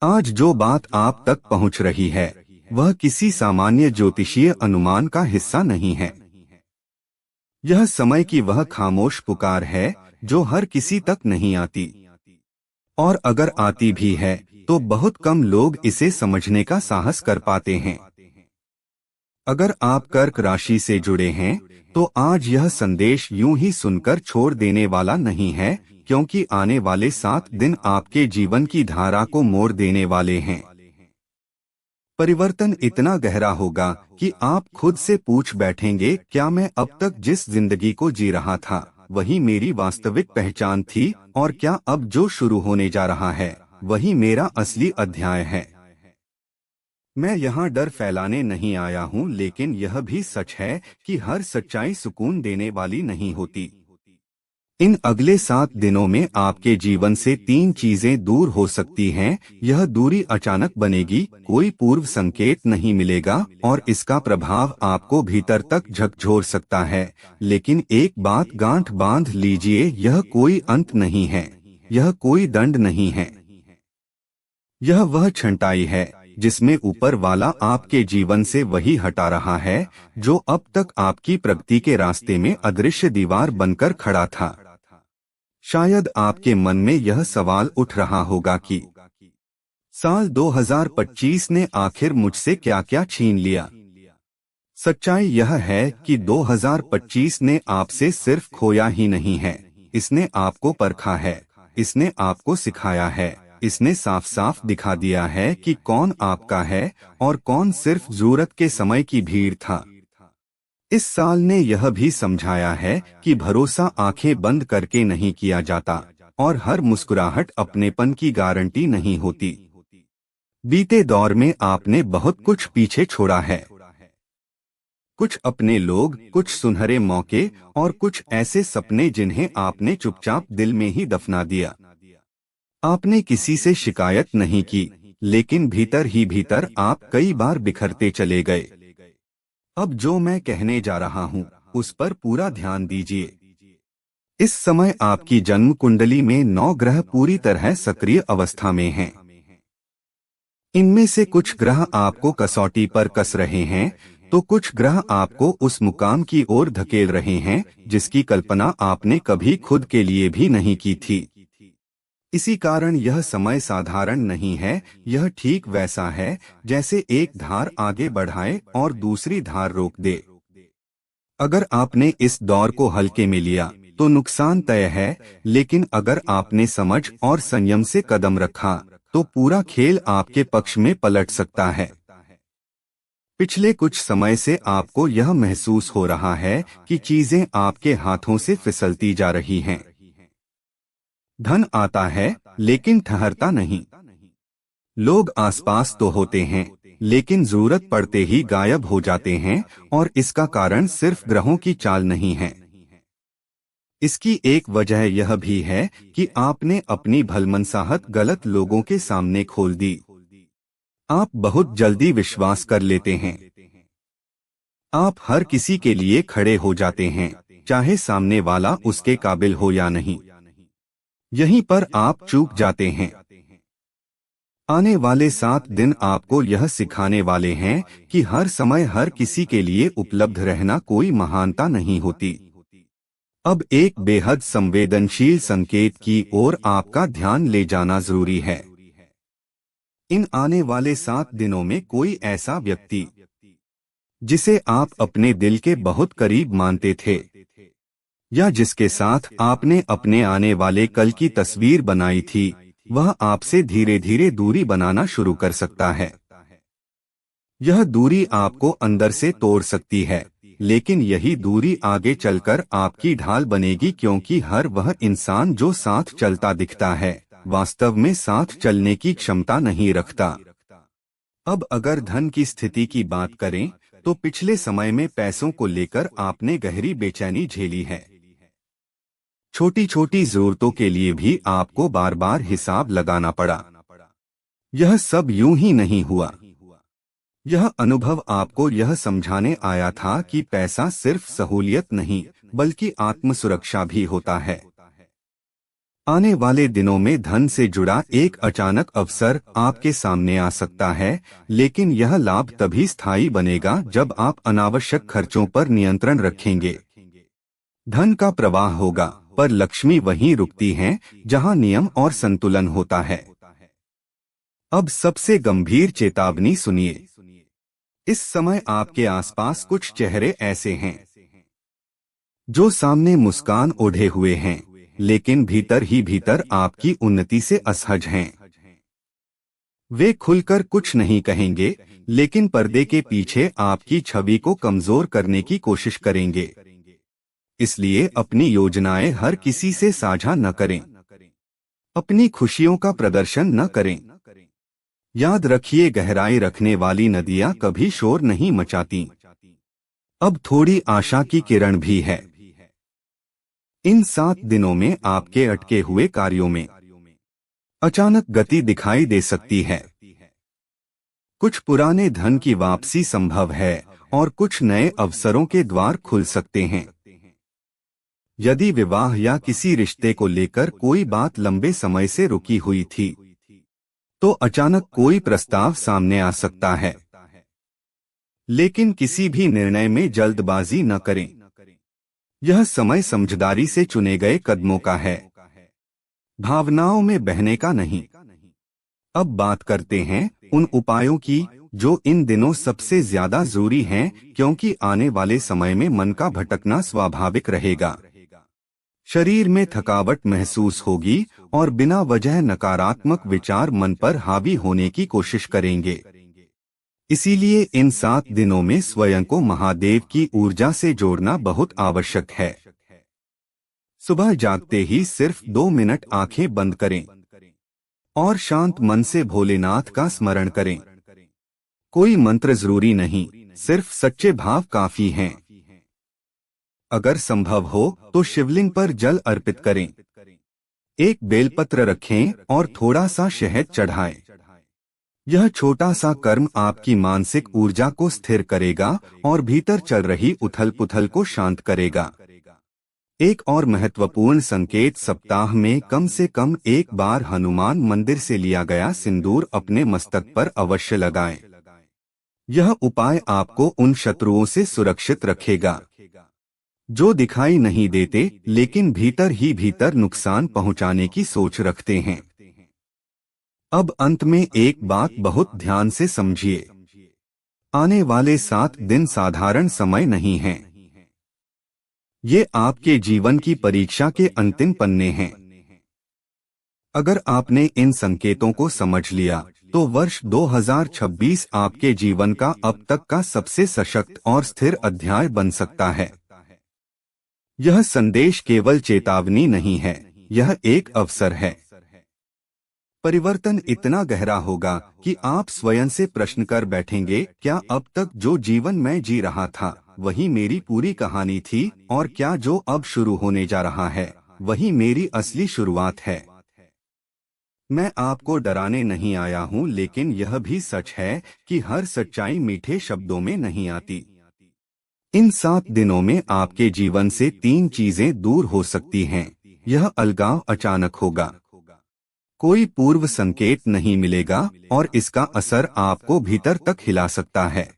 आज जो बात आप तक पहुंच रही है वह किसी सामान्य ज्योतिषीय अनुमान का हिस्सा नहीं है। यह समय की वह खामोश पुकार है जो हर किसी तक नहीं आती, और अगर आती भी है तो बहुत कम लोग इसे समझने का साहस कर पाते हैं। अगर आप कर्क राशि से जुड़े हैं तो आज यह संदेश यूं ही सुनकर छोड़ देने वाला नहीं है, क्योंकि आने वाले 7 दिन आपके जीवन की धारा को मोड़ देने वाले हैं। परिवर्तन इतना गहरा होगा कि आप खुद से पूछ बैठेंगे, क्या मैं अब तक जिस जिंदगी को जी रहा था वही मेरी वास्तविक पहचान थी, और क्या अब जो शुरू होने जा रहा है वही मेरा असली अध्याय है। मैं यहाँ डर फैलाने नहीं आया हूँ, लेकिन यह भी सच है कि हर सच्चाई सुकून देने वाली नहीं होती। इन अगले 7 दिनों में आपके जीवन से 3 चीजें दूर हो सकती हैं। यह दूरी अचानक बनेगी, कोई पूर्व संकेत नहीं मिलेगा, और इसका प्रभाव आपको भीतर तक झकझोर सकता है। लेकिन एक बात गांठ बांध लीजिए, यह कोई अंत नहीं है, यह कोई दंड नहीं है। यह वह छंटाई है जिसमें ऊपर वाला आपके जीवन से वही हटा रहा है जो अब तक आपकी प्रगति के रास्ते में अदृश्य दीवार बनकर खड़ा था। शायद आपके मन में यह सवाल उठ रहा होगा कि साल 2025 ने आखिर मुझसे क्या क्या छीन लिया। सच्चाई यह है कि 2025 ने आपसे सिर्फ खोया ही नहीं है, इसने आपको परखा है, इसने आपको सिखाया है, इसने साफ साफ दिखा दिया है कि कौन आपका है और कौन सिर्फ जरूरत के समय की भीड़ था। इस साल ने यह भी समझाया है कि भरोसा आंखें बंद करके नहीं किया जाता, और हर मुस्कुराहट अपनेपन की गारंटी नहीं होती। बीते दौर में आपने बहुत कुछ पीछे छोड़ा है, कुछ अपने लोग, कुछ सुनहरे मौके, और कुछ ऐसे सपने जिन्हें आपने चुपचाप दिल में ही दफना दिया। आपने किसी से शिकायत नहीं की, लेकिन भीतर ही भीतर आप कई बार बिखरते चले गए। अब जो मैं कहने जा रहा हूँ उस पर पूरा ध्यान दीजिए। इस समय आपकी जन्म कुंडली में 9 ग्रह पूरी तरह सक्रिय अवस्था में हैं। इनमें से कुछ ग्रह आपको कसौटी पर कस रहे हैं, तो कुछ ग्रह आपको उस मुकाम की ओर धकेल रहे हैं जिसकी कल्पना आपने कभी खुद के लिए भी नहीं की थी। इसी कारण यह समय साधारण नहीं है, यह ठीक वैसा है जैसे एक धार आगे बढ़ाए और दूसरी धार रोक दे। अगर आपने इस दौर को हल्के में लिया तो नुकसान तय है, लेकिन अगर आपने समझ और संयम से कदम रखा तो पूरा खेल आपके पक्ष में पलट सकता है। पिछले कुछ समय से आपको यह महसूस हो रहा है कि चीजें आपके हाथों से फिसलती जा रही हैं। धन आता है लेकिन ठहरता नहीं। लोग आसपास तो होते हैं लेकिन जरूरत पड़ते ही गायब हो जाते हैं, और इसका कारण सिर्फ ग्रहों की चाल नहीं है। इसकी एक वजह यह भी है कि आपने अपनी भलमनसाहत गलत लोगों के सामने खोल दी। आप बहुत जल्दी विश्वास कर लेते हैं। आप हर किसी के लिए खड़े हो जाते हैं, चाहे सामने वाला उसके काबिल हो या नहीं। यहीं पर आप चूक जाते हैं। आने वाले 7 दिन आपको यह सिखाने वाले हैं कि हर समय हर किसी के लिए उपलब्ध रहना कोई महानता नहीं होती। अब एक बेहद संवेदनशील संकेत की ओर आपका ध्यान ले जाना जरूरी है। इन आने वाले 7 दिनों में कोई ऐसा व्यक्ति जिसे आप अपने दिल के बहुत करीब मानते थे, या जिसके साथ आपने अपने आने वाले कल की तस्वीर बनाई थी, वह आपसे धीरे धीरे दूरी बनाना शुरू कर सकता है। यह दूरी आपको अंदर से तोड़ सकती है, लेकिन यही दूरी आगे चलकर आपकी ढाल बनेगी, क्योंकि हर वह इंसान जो साथ चलता दिखता है वास्तव में साथ चलने की क्षमता नहीं रखता। अब अगर धन की स्थिति की बात करें तो पिछले समय में पैसों को लेकर आपने गहरी बेचैनी झेली है। छोटी छोटी जरूरतों के लिए भी आपको बार बार हिसाब लगाना पड़ा। यह सब यूं ही नहीं हुआ। यह अनुभव आपको यह समझाने आया था कि पैसा सिर्फ सहूलियत नहीं बल्कि आत्म सुरक्षा भी होता है। आने वाले दिनों में धन से जुड़ा एक अचानक अवसर आपके सामने आ सकता है, लेकिन यह लाभ तभी स्थायी बनेगा जब आप अनावश्यक खर्चों पर नियंत्रण रखेंगे। धन का प्रवाह होगा, पर लक्ष्मी वहीं रुकती हैं जहां नियम और संतुलन होता है। अब सबसे गंभीर चेतावनी सुनिए। इस समय आपके आसपास कुछ चेहरे ऐसे हैं जो सामने मुस्कान ओढ़े हुए हैं, लेकिन भीतर ही भीतर आपकी उन्नति से असहज हैं। वे खुलकर कुछ नहीं कहेंगे, लेकिन पर्दे के पीछे आपकी छवि को कमजोर करने की कोशिश करेंगे। इसलिए अपनी योजनाएं हर किसी से साझा न करें। अपनी खुशियों का प्रदर्शन न करें। याद रखिए, गहराई रखने वाली नदियां कभी शोर नहीं मचाती। अब थोड़ी आशा की किरण भी है। इन 7 दिनों में आपके अटके हुए कार्यों में अचानक गति दिखाई दे सकती है। कुछ पुराने धन की वापसी संभव है और कुछ नए अवसरों के द्वार खुल सकते हैं। यदि विवाह या किसी रिश्ते को लेकर कोई बात लंबे समय से रुकी हुई थी, तो अचानक कोई प्रस्ताव सामने आ सकता है। लेकिन किसी भी निर्णय में जल्दबाजी न करें। यह समय समझदारी से चुने गए कदमों का है, भावनाओं में बहने का नहीं। अब बात करते हैं उन उपायों की जो इन दिनों सबसे ज्यादा जरूरी हैं, क्योंकि आने वाले समय में मन का भटकना स्वाभाविक रहेगा। शरीर में थकावट महसूस होगी और बिना वजह नकारात्मक विचार मन पर हावी होने की कोशिश करेंगे। इसीलिए इन 7 दिनों में स्वयं को महादेव की ऊर्जा से जोड़ना बहुत आवश्यक है। सुबह जागते ही सिर्फ 2 मिनट आंखें बंद करें और शांत मन से भोलेनाथ का स्मरण करें। कोई मंत्र जरूरी नहीं, सिर्फ सच्चे भाव काफी हैं। अगर संभव हो तो शिवलिंग पर जल अर्पित करें। एक बेलपत्र रखें और थोड़ा सा शहद चढ़ाएं। यह छोटा सा कर्म आपकी मानसिक ऊर्जा को स्थिर करेगा और भीतर चल रही उथल-पुथल को शांत करेगा। एक और महत्वपूर्ण संकेत, सप्ताह में कम से कम एक बार हनुमान मंदिर से लिया गया सिंदूर अपने मस्तक पर अवश्य लगाएं। यह उपाय आपको उन शत्रुओं से सुरक्षित रखेगा जो दिखाई नहीं देते लेकिन भीतर ही भीतर नुकसान पहुंचाने की सोच रखते हैं। अब अंत में एक बात बहुत ध्यान से समझिए। आने वाले 7 दिन साधारण समय नहीं हैं। ये आपके जीवन की परीक्षा के अंतिम पन्ने हैं। अगर आपने इन संकेतों को समझ लिया तो वर्ष 2026 आपके जीवन का अब तक का सबसे सशक्त और स्थिर अध्याय बन सकता है। यह संदेश केवल चेतावनी नहीं है, यह एक अवसर है। परिवर्तन इतना गहरा होगा कि आप स्वयं से प्रश्न कर बैठेंगे, क्या अब तक जो जीवन मैं जी रहा था वही मेरी पूरी कहानी थी, और क्या जो अब शुरू होने जा रहा है वही मेरी असली शुरुआत है। मैं आपको डराने नहीं आया हूँ, लेकिन यह भी सच है कि हर सच्चाई मीठे शब्दों में नहीं आती। इन 7 दिनों में आपके जीवन से 3 चीजें दूर हो सकती हैं। यह अलगाव अचानक होगा, कोई पूर्व संकेत नहीं मिलेगा और इसका असर आपको भीतर तक हिला सकता है।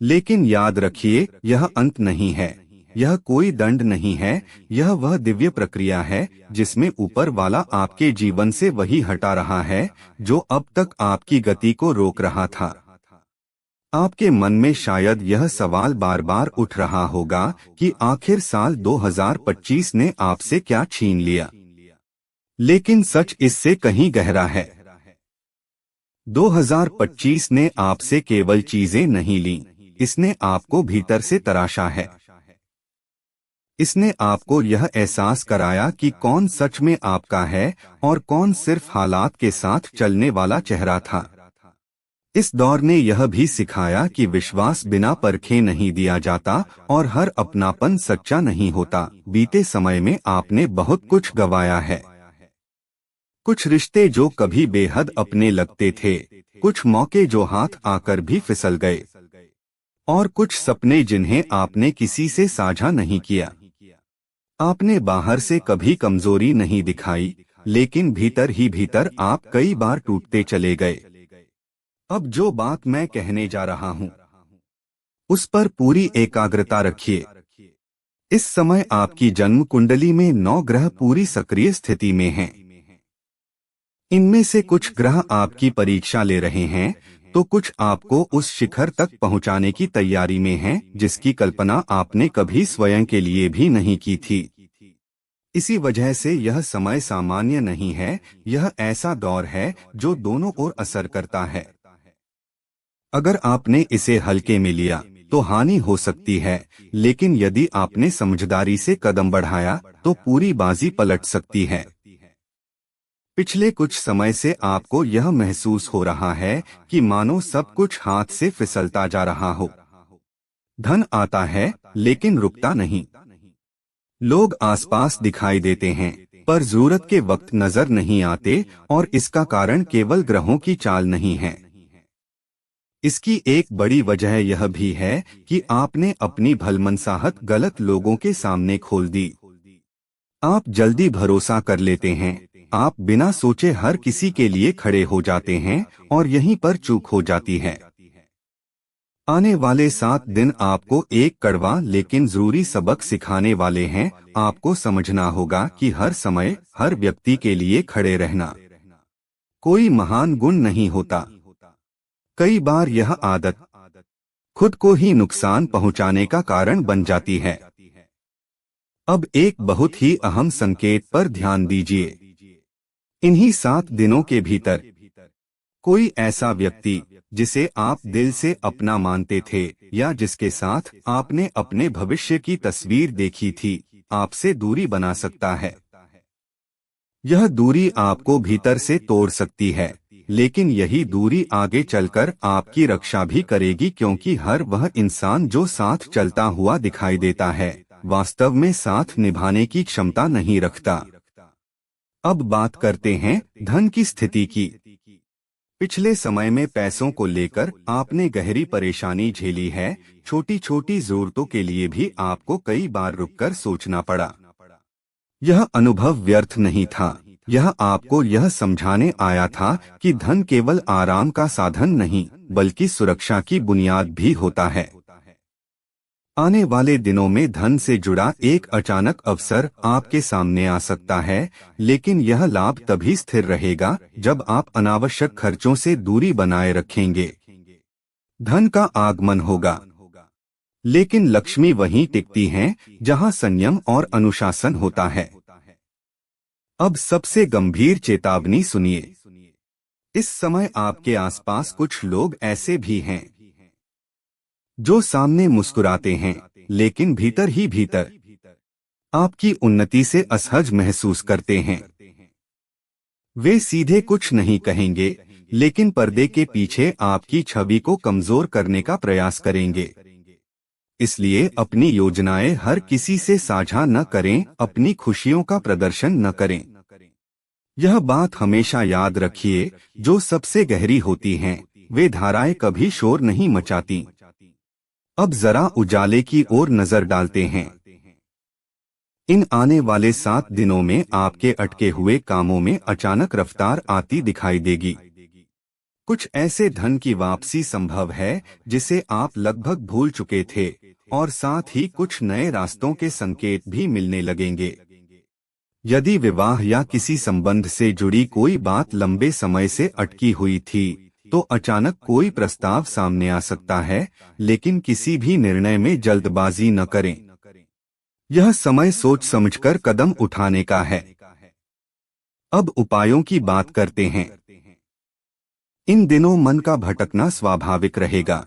लेकिन याद रखिए, यह अंत नहीं है, यह कोई दंड नहीं है, यह वह दिव्य प्रक्रिया है जिसमें ऊपर वाला आपके जीवन से वही हटा रहा है जो अब तक आपकी गति को रोक रहा था। आपके मन में शायद यह सवाल बार बार उठ रहा होगा कि आखिर साल 2025 ने आपसे क्या छीन लिया, लेकिन सच इससे कहीं गहरा है। 2025 ने आपसे केवल चीजें नहीं लीं, इसने आपको भीतर से तराशा है। इसने आपको यह एहसास कराया कि कौन सच में आपका है और कौन सिर्फ हालात के साथ चलने वाला चेहरा था। इस दौर ने यह भी सिखाया कि विश्वास बिना परखे नहीं दिया जाता और हर अपनापन सच्चा नहीं होता। बीते समय में आपने बहुत कुछ गंवाया है। कुछ रिश्ते जो कभी बेहद अपने लगते थे, कुछ मौके जो हाथ आकर भी फिसल गए, और कुछ सपने जिन्हें आपने किसी से साझा नहीं किया। आपने बाहर से कभी कमजोरी नहीं दिखाई, लेकिन भीतर ही भीतर आप कई बार टूटते चले गए। अब जो बात मैं कहने जा रहा हूँ, उस पर पूरी एकाग्रता रखिए। इस समय आपकी जन्म कुंडली में 9 ग्रह पूरी सक्रिय स्थिति में हैं। इनमें से कुछ ग्रह आपकी परीक्षा ले रहे हैं, तो कुछ आपको उस शिखर तक पहुंचाने की तैयारी में हैं, जिसकी कल्पना आपने कभी स्वयं के लिए भी नहीं की थी। इसी वजह से यह समय सामान्य नहीं है, यह ऐसा दौर है जो दोनों ओर असर करता है। अगर आपने इसे हल्के में लिया तो हानि हो सकती है, लेकिन यदि आपने समझदारी से कदम बढ़ाया तो पूरी बाजी पलट सकती है। पिछले कुछ समय से आपको यह महसूस हो रहा है कि मानो सब कुछ हाथ से फिसलता जा रहा हो। धन आता है लेकिन रुकता नहीं। लोग आसपास दिखाई देते हैं, पर जरूरत के वक्त नजर नहीं आते, और इसका कारण केवल ग्रहों की चाल नहीं है। इसकी एक बड़ी वजह यह भी है कि आपने अपनी भलमनसाहत गलत लोगों के सामने खोल दी। आप जल्दी भरोसा कर लेते हैं, आप बिना सोचे हर किसी के लिए खड़े हो जाते हैं, और यहीं पर चूक हो जाती है। आने वाले 7 दिन आपको एक कड़वा लेकिन जरूरी सबक सिखाने वाले हैं। आपको समझना होगा कि हर समय हर व्यक्ति के लिए खड़े रहना कोई महान गुण नहीं होता। कई बार यह आदत खुद को ही नुकसान पहुंचाने का कारण बन जाती है। अब एक बहुत ही अहम संकेत पर ध्यान दीजिए। इन्हीं 7 दिनों के भीतर कोई ऐसा व्यक्ति जिसे आप दिल से अपना मानते थे या जिसके साथ आपने अपने भविष्य की तस्वीर देखी थी, आपसे दूरी बना सकता है। यह दूरी आपको भीतर से तोड़ सकती है, लेकिन यही दूरी आगे चलकर आपकी रक्षा भी करेगी, क्योंकि हर वह इंसान जो साथ चलता हुआ दिखाई देता है, वास्तव में साथ निभाने की क्षमता नहीं रखता। अब बात करते हैं धन की स्थिति की। पिछले समय में पैसों को लेकर आपने गहरी परेशानी झेली है। छोटी छोटी जरूरतों के लिए भी आपको कई बार रुककर सोचना पड़ा। यह अनुभव व्यर्थ नहीं था, यह आपको यह समझाने आया था कि धन केवल आराम का साधन नहीं, बल्कि सुरक्षा की बुनियाद भी होता है। आने वाले दिनों में धन से जुड़ा एक अचानक अवसर आपके सामने आ सकता है, लेकिन यह लाभ तभी स्थिर रहेगा जब आप अनावश्यक खर्चों से दूरी बनाए रखेंगे। धन का आगमन होगा, लेकिन लक्ष्मी वहीं टिकती हैं जहां संयम और अनुशासन होता है। अब सबसे गंभीर चेतावनी सुनिए। इस समय आपके आसपास कुछ लोग ऐसे भी हैं जो सामने मुस्कुराते हैं, लेकिन भीतर ही भीतर आपकी उन्नति से असहज महसूस करते हैं। वे सीधे कुछ नहीं कहेंगे, लेकिन पर्दे के पीछे आपकी छवि को कमजोर करने का प्रयास करेंगे। इसलिए अपनी योजनाएं हर किसी से साझा न करें, अपनी खुशियों का प्रदर्शन न करें। यह बात हमेशा याद रखिए, जो सबसे गहरी होती हैं, वे धाराएं कभी शोर नहीं मचाती। अब जरा उजाले की ओर नजर डालते हैं। इन आने वाले 7 दिनों में आपके अटके हुए कामों में अचानक रफ्तार आती दिखाई देगी। कुछ ऐसे धन की वापसी संभव है जिसे आप लगभग भूल चुके थे, और साथ ही कुछ नए रास्तों के संकेत भी मिलने लगेंगे। यदि विवाह या किसी संबंध से जुड़ी कोई बात लंबे समय से अटकी हुई थी, तो अचानक कोई प्रस्ताव सामने आ सकता है, लेकिन किसी भी निर्णय में जल्दबाजी न करें। यह समय सोच समझकर कदम उठाने का है। अब उपायों की बात करते हैं। इन दिनों मन का भटकना स्वाभाविक रहेगा।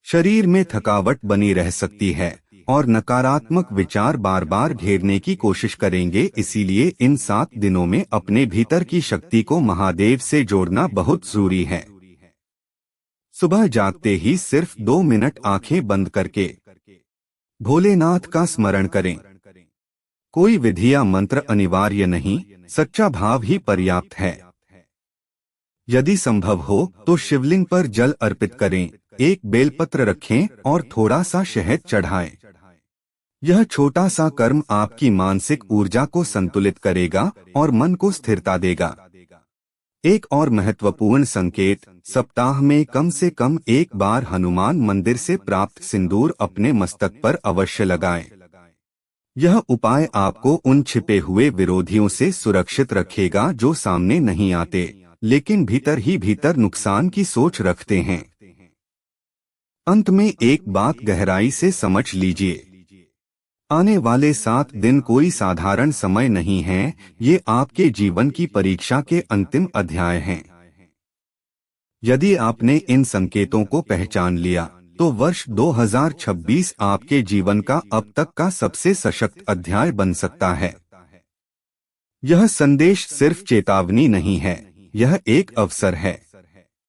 शरीर में थकावट बनी रह सकती है और नकारात्मक विचार बार बार घेरने की कोशिश करेंगे। इसीलिए इन 7 दिनों में अपने भीतर की शक्ति को महादेव से जोड़ना बहुत जरूरी है। सुबह जागते ही सिर्फ 2 मिनट आंखें बंद करके भोलेनाथ का स्मरण करें। कोई विधि या मंत्र अनिवार्य नहीं, सच्चा भाव ही पर्याप्त है। यदि संभव हो तो शिवलिंग पर जल अर्पित करें, एक बेलपत्र रखें और थोड़ा सा शहद चढ़ाएं। यह छोटा सा कर्म आपकी मानसिक ऊर्जा को संतुलित करेगा और मन को स्थिरता देगा। एक और महत्वपूर्ण संकेत, सप्ताह में कम से कम एक बार हनुमान मंदिर से प्राप्त सिंदूर अपने मस्तक पर अवश्य लगाएं। यह उपाय आपको उन छिपे हुए विरोधियों से सुरक्षित रखेगा जो सामने नहीं आते, लेकिन भीतर ही भीतर नुकसान की सोच रखते हैं। अंत में एक बात गहराई से समझ लीजिए, आने वाले 7 दिन कोई साधारण समय नहीं है, ये आपके जीवन की परीक्षा के अंतिम अध्याय हैं। यदि आपने इन संकेतों को पहचान लिया, तो वर्ष 2026 आपके जीवन का अब तक का सबसे सशक्त अध्याय बन सकता है। यह संदेश सिर्फ चेतावनी नहीं है, यह एक अवसर है।